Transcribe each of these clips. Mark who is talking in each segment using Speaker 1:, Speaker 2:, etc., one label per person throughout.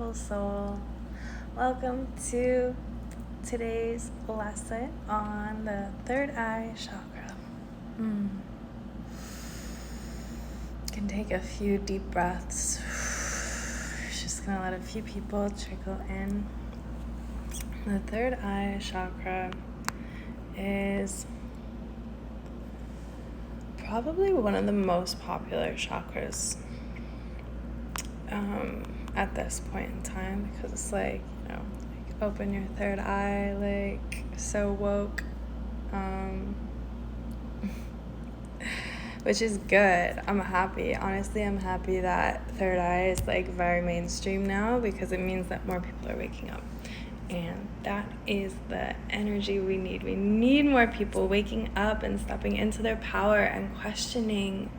Speaker 1: beautiful soul. Welcome to today's lesson on the third eye chakra. You can take a few deep breaths. Just gonna let a few people trickle in. The third eye chakra is probably one of the most popular chakras at this point in time, because it's like open your third eye, like so woke, which is good. I'm happy. Honestly, I'm happy that third eye is like very mainstream now, because it means that more people are waking up. And that is the energy we need. We need more people waking up and stepping into their power and questioning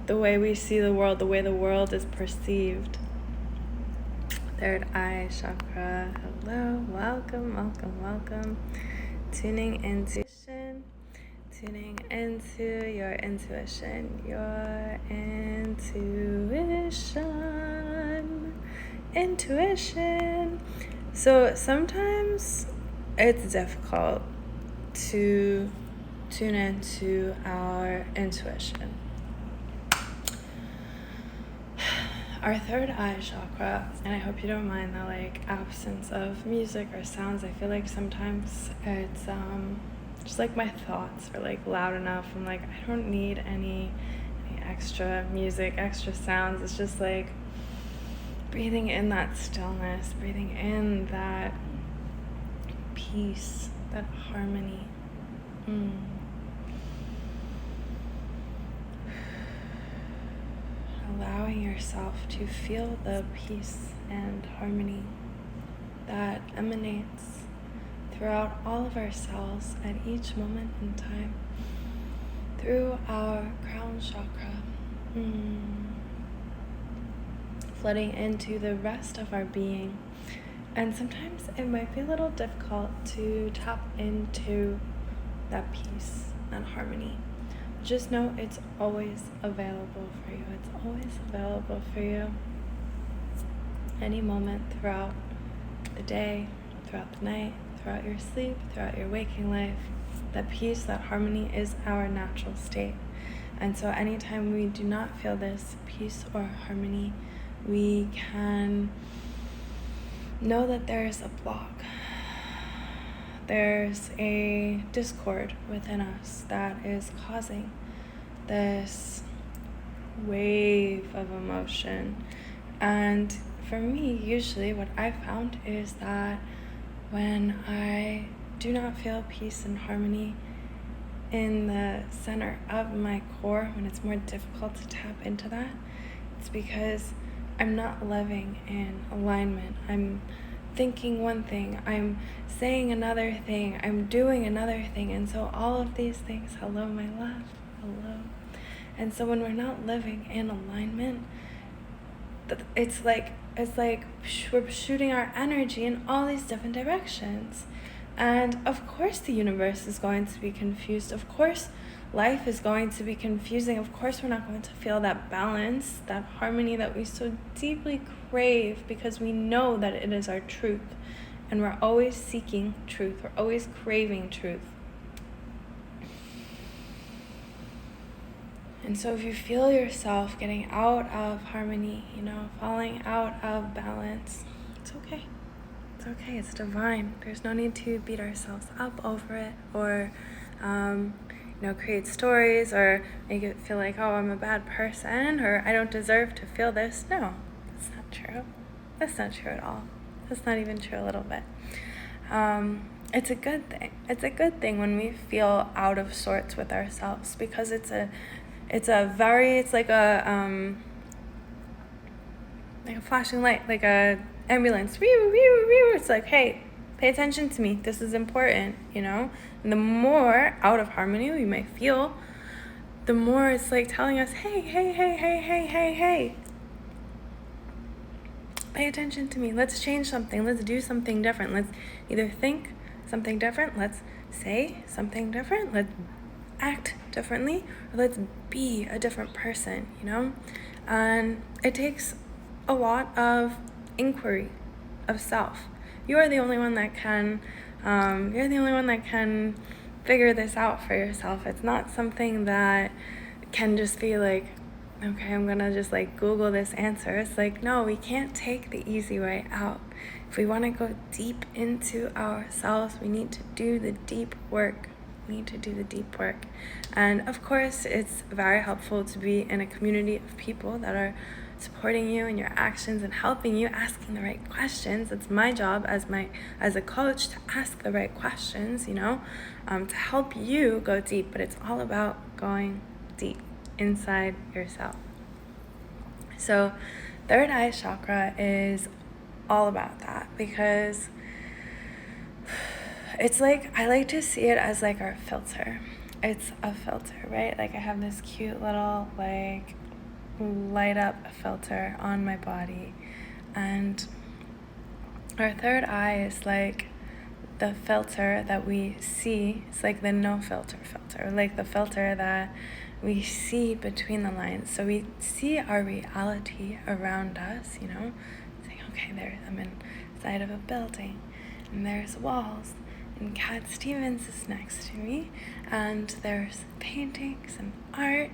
Speaker 1: the way we see the world, the way the world is perceived. Third eye chakra. Hello, welcome. Tuning into your intuition. Intuition. So sometimes it's difficult to tune into our intuition. Our third eye chakra, and I hope you don't mind the absence of music or sounds. I feel like sometimes it's just like my thoughts are loud enough. I'm like, I don't need any extra music, extra sounds. It's just like breathing in that stillness, breathing in that peace, that harmony. Allowing yourself to feel the peace and harmony that emanates throughout all of our cells at each moment in time, through our crown chakra, flooding into the rest of our being. And sometimes it might be a little difficult to tap into that peace and harmony. Just know it's always available for you. It's always available for you. Any moment throughout the day, throughout the night, throughout your sleep, throughout your waking life. That peace, that harmony is our natural state. And so anytime we do not feel this peace or harmony, we can know that there's a block. There's a discord within us that is causing this wave of emotion. And for me, usually what I found is that when I do not feel peace and harmony in the center of my core, when it's more difficult to tap into that, it's because I'm not living in alignment. I'm thinking one thing, I'm saying another thing, I'm doing another thing, and so all of these things, hello my love, hello. And so when we're not living in alignment, it's like we're shooting our energy in all these different directions. And of course the universe is going to be confused. Of course life is going to be confusing. Of course we're not going to feel that balance, that harmony that we so deeply crave, because we know that it is our truth. And we're always seeking truth. We're always craving truth. And so if you feel yourself getting out of harmony, falling out of balance, it's okay. It's okay. It's divine. There's no need to beat ourselves up over it, or create stories, or make it feel like, oh, I'm a bad person, or I don't deserve to feel this. No, that's not true. That's not true at all. That's not even true a little bit. It's a good thing. It's a good thing when we feel out of sorts with ourselves, because it's like a flashing light, like a ambulance. It's like, hey, pay attention to me. This is important, And the more out of harmony we may feel, the more it's like telling us, hey. Pay attention to me. Let's change something. Let's do something different. Let's either think something different. Let's say something different. Let's act differently, or let's be a different person, And it takes a lot of inquiry of self. You are the only one that can, figure this out for yourself. It's not something that can just be like, okay, I'm gonna just like Google this answer. It's like, no, we can't take the easy way out. If we want to go deep into ourselves, we need to do the deep work. And of course, it's very helpful to be in a community of people that are supporting you in your actions and helping you, asking the right questions. It's my job as a coach to ask the right questions, to help you go deep. But it's all about going deep inside yourself. So third eye chakra is all about that, because it's like, I like to see it as like our filter. It's a filter, right? Like I have this cute little like light up filter on my body, and our third eye is like the filter that we see. It's like the no filter, like the filter that we see between the lines. So we see our reality around us, saying, okay, I'm inside of a building, and there's walls, and Cat Stevens is next to me, and there's paintings and art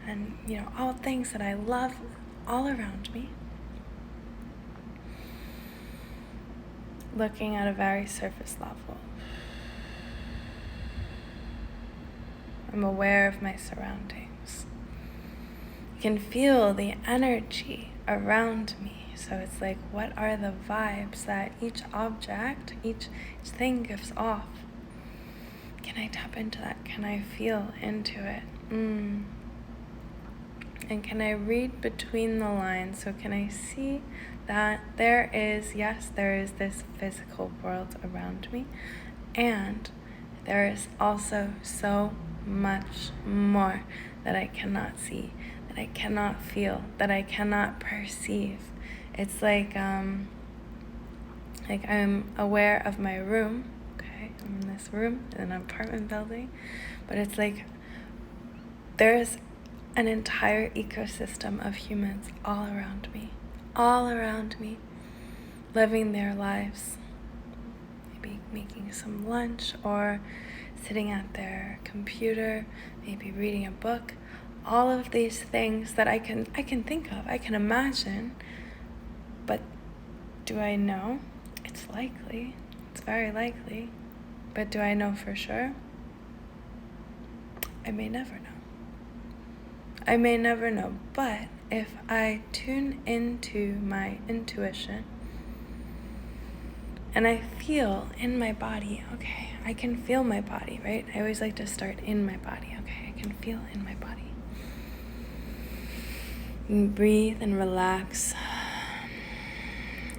Speaker 1: and, all things that I love all around me. Looking at a very surface level. I'm aware of my surroundings. I can feel the energy around me. So it's like, what are the vibes that each object, each thing gives off? Can I tap into that? Can I feel into it? And can I read between the lines? So can I see that there is this physical world around me, and there is also so much more that I cannot see, that I cannot feel, that I cannot perceive. It's like I'm aware of my room. Okay, I'm in this room in an apartment building, but it's like there's an entire ecosystem of humans all around me, living their lives, maybe making some lunch or sitting at their computer, maybe reading a book. All of these things that I can think of, I can imagine, but do I know? It's likely, it's very likely, but do I know for sure? I may never know, but if I tune into my intuition and I feel in my body, okay, I can feel my body, right? I always like to start in my body, okay, I can feel in my body. And breathe and relax.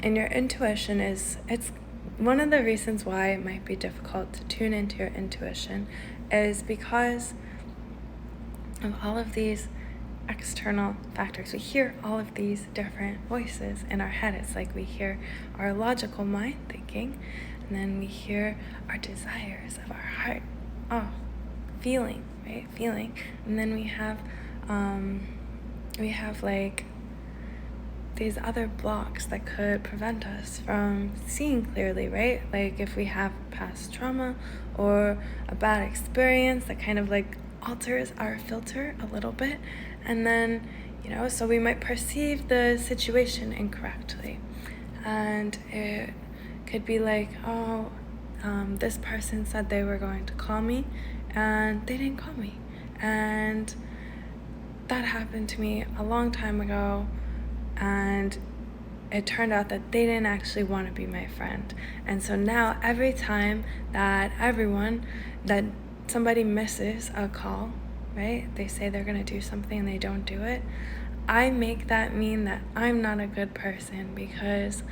Speaker 1: And your intuition it's one of the reasons why it might be difficult to tune into your intuition is because of all of these external factors. We hear all of these different voices in our head. It's like we hear our logical mind thinking, and then we hear our desires of our heart. Feeling, right? Feeling. And then we have like these other blocks that could prevent us from seeing clearly, right? Like if we have past trauma or a bad experience that kind of like alters our filter a little bit, and then so we might perceive the situation incorrectly, and it could be like, this person said they were going to call me and they didn't call me, and that happened to me a long time ago, and it turned out that they didn't actually want to be my friend. And so now every time that somebody misses a call, right? They say they're going to do something and they don't do it. I make that mean that I'm not a good person, because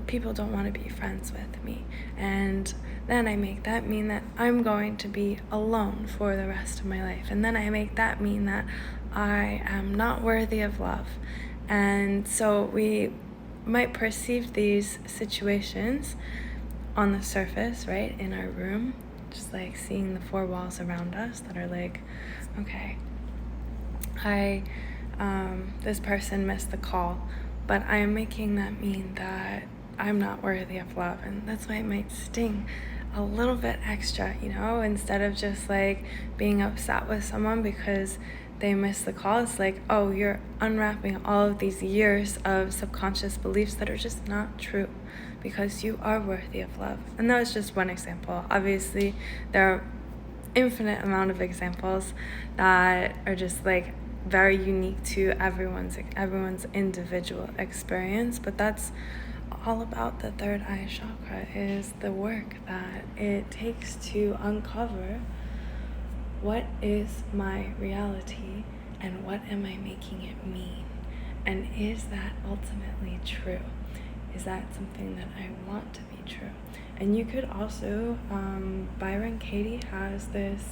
Speaker 1: people don't want to be friends with me. And then I make that mean that I'm going to be alone for the rest of my life. And then I make that mean that I am not worthy of love. And so we might perceive these situations on the surface, right, in our room, just like seeing the four walls around us that are like, okay, this person missed the call. but I am making that mean that I'm not worthy of love. And that's why it might sting a little bit extra, instead of just like being upset with someone because they missed the call. It's like, oh, you're unwrapping all of these years of subconscious beliefs that are just not true, because you are worthy of love. And that was just one example. Obviously, there are infinite amount of examples that are just like very unique to everyone's individual experience, but that's all about the third eye chakra, is the work that it takes to uncover what is my reality and what am I making it mean, and is that ultimately true? Is that something that I want to be true? And you could also, Byron Katie has this,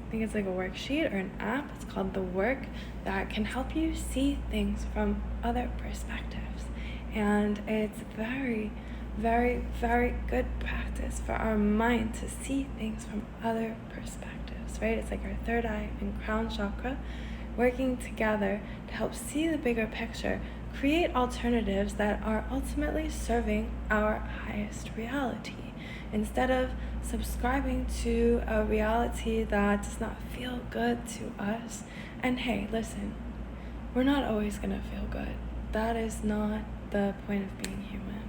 Speaker 1: I think it's like a worksheet or an app, it's called The Work, that can help you see things from other perspectives. And it's very, very, very good practice for our mind to see things from other perspectives, right? It's like our third eye and crown chakra working together to help see the bigger picture, create alternatives that are ultimately serving our highest reality, instead of subscribing to a reality that does not feel good to us. And hey, listen, we're not always going to feel good. That is not the point of being human.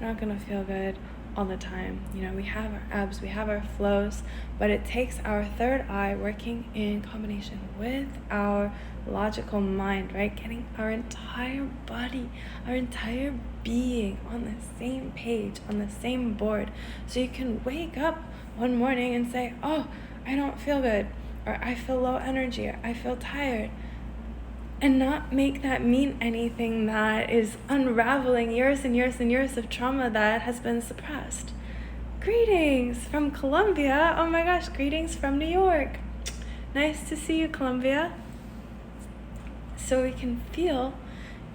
Speaker 1: We're not going to feel good all the time. We have our ebbs, we have our flows, but it takes our third eye working in combination with our logical mind, right? Getting our entire body, our entire being on the same page, on the same board, so you can wake up one morning and say, oh, I don't feel good, or I feel low energy, or I feel tired, and not make that mean anything that is unraveling years and years and years of trauma that has been suppressed. Greetings from Colombia. Oh my gosh, greetings from New York. Nice to see you, Colombia. So we can feel,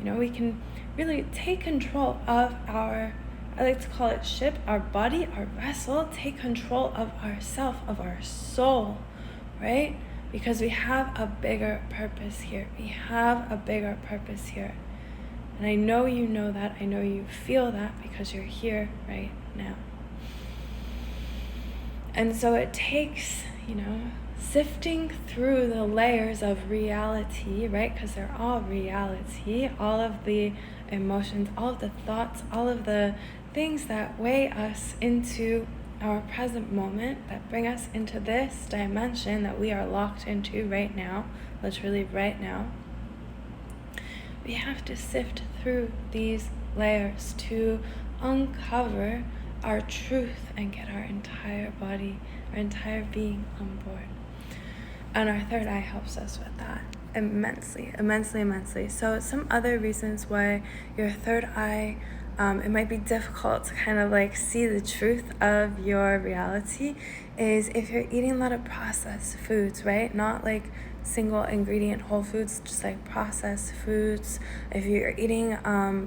Speaker 1: we can really take control of our, I like to call it ship, our body, our vessel, take control of ourself, of our soul, right? Because we have a bigger purpose here. We have a bigger purpose here. And I know you know that. I know you feel that because you're here right now. And so it takes, sifting through the layers of reality, right? Because they're all reality, all of the emotions, all of the thoughts, all of the things that weigh us into our present moment, that bring us into this dimension that we are locked into right now, literally right now. We have to sift through these layers to uncover our truth and get our entire body, our entire being on board. And our third eye helps us with that immensely. So some other reasons why your third eye, it might be difficult to kind of like see the truth of your reality, is if you're eating a lot of processed foods, right? Not like single ingredient whole foods, just like processed foods. If you're eating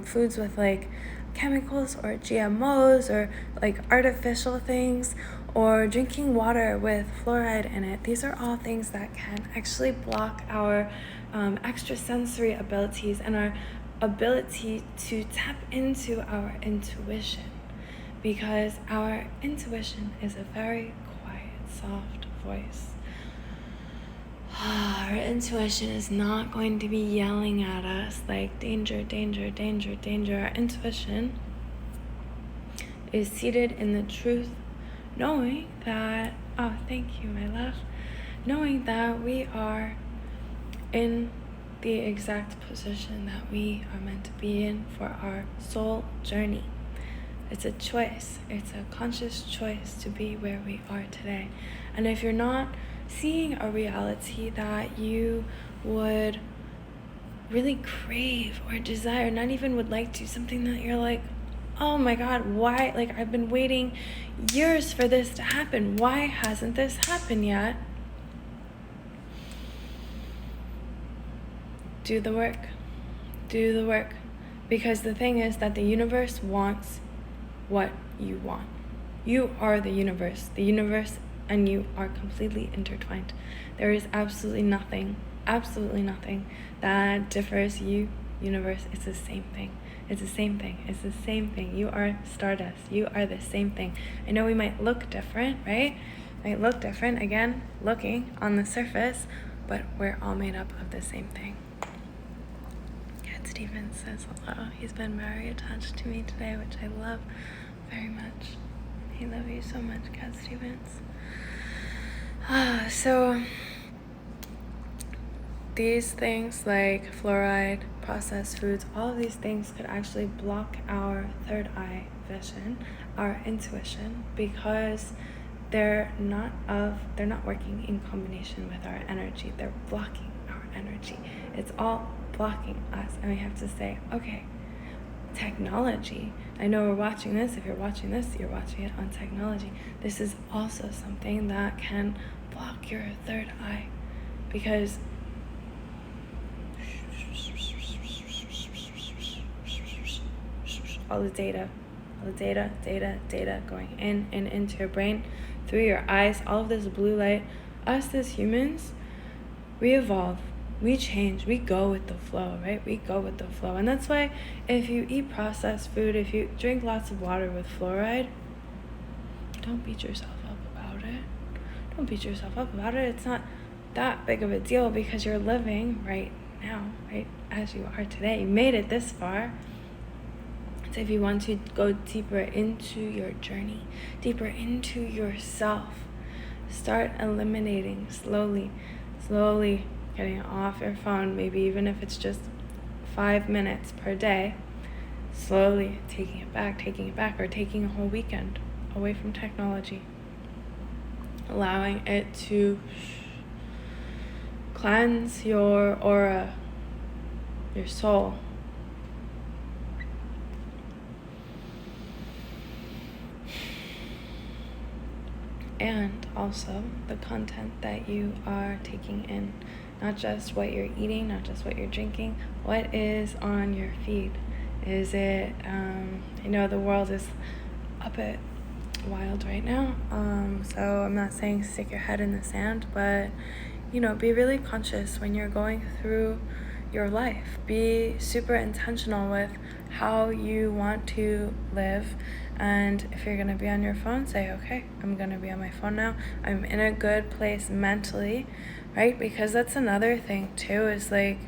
Speaker 1: foods with like chemicals or GMOs or like artificial things, or drinking water with fluoride in it, these are all things that can actually block our extrasensory abilities and our ability to tap into our intuition, because our intuition is a very quiet, soft voice. Our intuition is not going to be yelling at us like danger, danger, danger, danger. Our intuition is seated in the truth, knowing that, oh, thank you, my love, knowing that we are in the exact position that we are meant to be in for our soul journey. It's a choice. It's a conscious choice to be where we are today. And if you're not seeing a reality that you would really crave or desire, not even would like to, something that you're like, oh my God, why? Like, I've been waiting years for this to happen. Why hasn't this happened yet? Do the work. Do the work. Because the thing is that the universe wants what you want. You are the universe. The universe and you are completely intertwined. There is absolutely nothing that differs you universe, it's the same thing. It's the same thing. It's the same thing. You are stardust. You are the same thing. I know we might look different, right? Might look different, again, looking on the surface, but we're all made up of the same thing. Cat Stevens says hello. He's been very attached to me today, which I love very much. I love you so much, Cat Stevens. So these things like fluoride, processed foods, all of these things could actually block our third eye vision, our intuition, because they're not working in combination with our energy. They're blocking our energy. It's all blocking us, and we have to say, okay, technology. I know we're watching this. If you're watching this, you're watching it on technology. This is also something that can block your third eye, because all the data going in and into your brain, through your eyes, all of this blue light. Us as humans, we evolve, we change, we go with the flow, right? We go with the flow. And that's why if you eat processed food, if you drink lots of water with fluoride, don't beat yourself up about it. Don't beat yourself up about it. It's not that big of a deal, because you're living right now, right as you are today. You made it this far. So if you want to go deeper into your journey, deeper into yourself, start eliminating slowly getting off your phone, maybe even if it's just 5 minutes per day, slowly taking it back, or taking a whole weekend away from technology, allowing it to cleanse your aura, your soul. And also the content that you are taking in, not just what you're eating, not just what you're drinking, what is on your feed. Is it, I know the world is a bit wild right now, so I'm not saying stick your head in the sand, but, be really conscious when you're going through your life. Be super intentional with how you want to live. And if you're going to be on your phone, say, okay, I'm going to be on my phone now. I'm in a good place mentally, right? Because that's another thing too, is like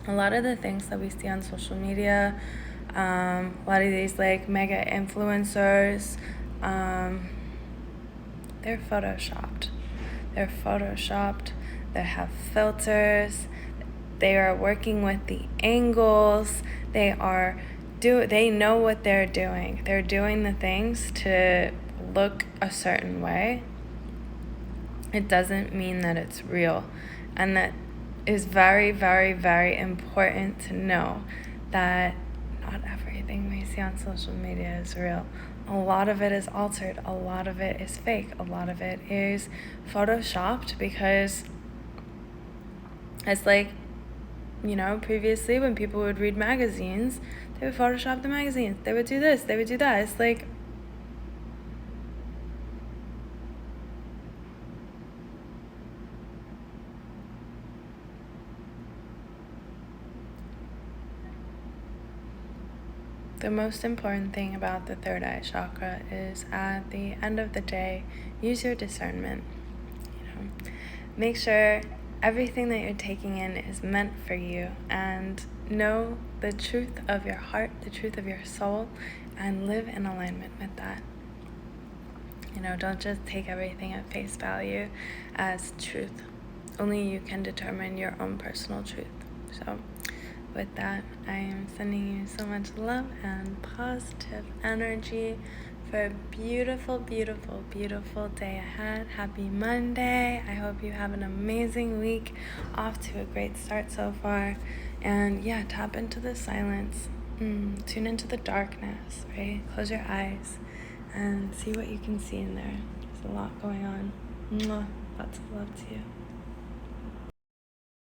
Speaker 1: a lot of the things that we see on social media, a lot of these like mega influencers, they're photoshopped. They have filters. They are working with the angles. They know what they're doing. They're doing the things to look a certain way. It doesn't mean that it's real. And that is very, very, very important to know, that not everything we see on social media is real. A lot of it is altered. A lot of it is fake. A lot of it is photoshopped, because it's like, previously when people would read magazines, they would Photoshop the magazines. They would do this, they would do that. It's like, the most important thing about the third eye chakra is, at the end of the day, use your discernment. Make sure everything that you're taking in is meant for you, and know the truth of your heart, the truth of your soul, and live in alignment with that. Don't just take everything at face value as truth. Only you can determine your own personal truth. So with that, I am sending you so much love and positive energy for a beautiful, beautiful, beautiful day ahead. Happy Monday. I hope you have an amazing week, off to a great start so far. And yeah, tap into the silence. Tune into the darkness, right? Close your eyes and see what you can see in there. There's a lot going on. Mwah. Lots of love to you.